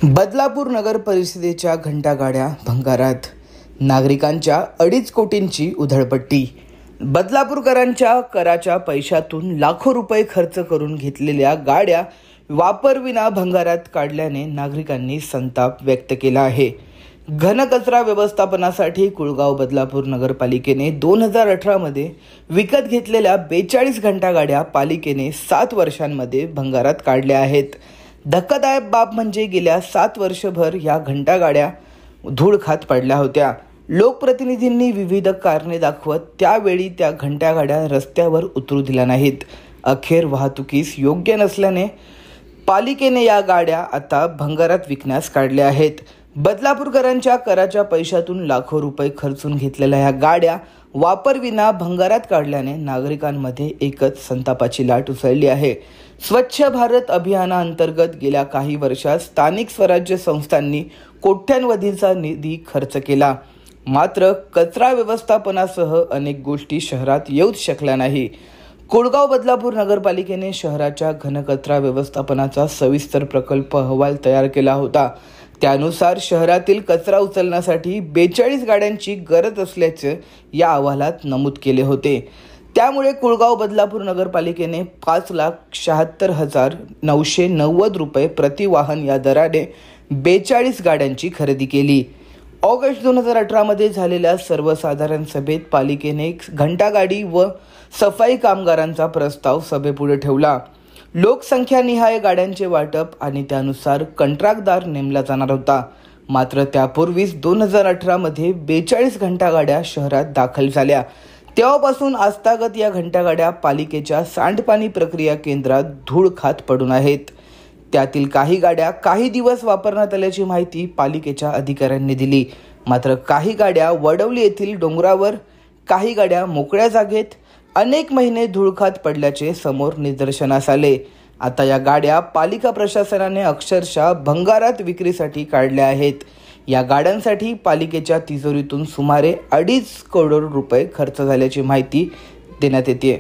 बदलापूर नगर परिषदेच्या घंटागाड्या भंगारात, नागरिकांच्या 2.5 कोटींची उधळपट्टी। बदलापूरकरांच्या कराच्या पैशातून लाखो रुपये खर्च करून घेतलेल्या गाड्या वापरविना भंगारात काढल्याने नागरिकांनी संताप व्यक्त केला आहे। घनकचरा व्यवस्थापनासाठी कुळगाव बदलापूर नगरपालिकेने 2018 मध्ये विकत घेतलेल्या 42 घंटागाड्या पालिकेने 7 वर्षांमध्ये भंगारात काढल्या आहेत। धक्कादायक बाब म्हणजे गेल्या 7 वर्षभर या घंटागाड्या धूळ खात पडल्या होत्या। लोकप्रतिनिधींनी विविध कारणे दाखवत त्यावेळी त्या घंटागाड्या रस्त्यावर उतरू दिल्या नाहीत। अखेर वाहतुकीस योग्य नसल्याने पालिकेने या गाड्या आता भंगारात विकण्यास काढल्या आहेत। बदलापूरकरांच्या कराच्या पैशातून लाखो रुपये खर्चून घेतलेल्या या गाड्या वापरविना भंगारात काढल्याने नागरिकांमध्ये एकच संतापाची लाट उसळली आहे। स्वच्छ भारत अभियानाअंतर्गत गेल्या काही वर्षात स्थानिक स्वराज्य संस्थांनी कोट्यांवधीचा निधी खर्च केला, मात्र कचरा व्यवस्थापनासह अनेक गोष्टी शहरात येऊच शकल्या नाही। कुळगाव बदलापूर नगरपालिकेने शहराच्या घनकचरा व्यवस्थापनाचा सविस्तर प्रकल्प अहवाल तयार केला होता। त्यानुसार शहरातील कचरा उचलण्यासाठी 42 गाड्यांची गरज असल्याचे या अहवालात नमूद केले होते। त्यामुळे कुळगाव बदलापूर नगरपालिकेने 5,76,990 रुपये प्रति वाहन या दराने 42 गाड्यांची खरेदी केली। ऑगस्ट 2018 मध्ये झालेल्या सर्वसाधारण सभेत पालिकेने घंटागाडी व सफाई कामगारांचा प्रस्ताव सभेपुढे ठेवला। लोकसंख्यानिहाय गाड्यांचे वाटप आणि त्यानुसार कंत्राटदार नेमला जाणार होता, मात्र त्यापूर्वीच 2018 मध्ये 42 घंटागाड्या शहरात दाखल झाल्या। तेव्हापासून आस्थागत या घंटागाड्या पालिकेच्या सांडपाणी प्रक्रिया केंद्रात धूळ खात पडून आहेत। त्यातील काही गाड्या काही दिवस वापरण्यात आल्याची माहिती पालिकेच्या अधिकाऱ्यांनी दिली, मात्र काही गाड्या वडवली येथील डोंगरावर, काही गाड्या मोकळ्या जागेत अनेक महिने धूळ खात पडल्याचे समोर निदर्शनास आले। आता या गाड्या पालिका प्रशासनाने अक्षरशः भंगारात विक्रीसाठी काढल्या आहेत। या गाड्यांसाठी पालिकेच्या तिजोरीतून सुमारे 2.5 करोड रुपये खर्च झाल्याची माहिती देण्यात येते।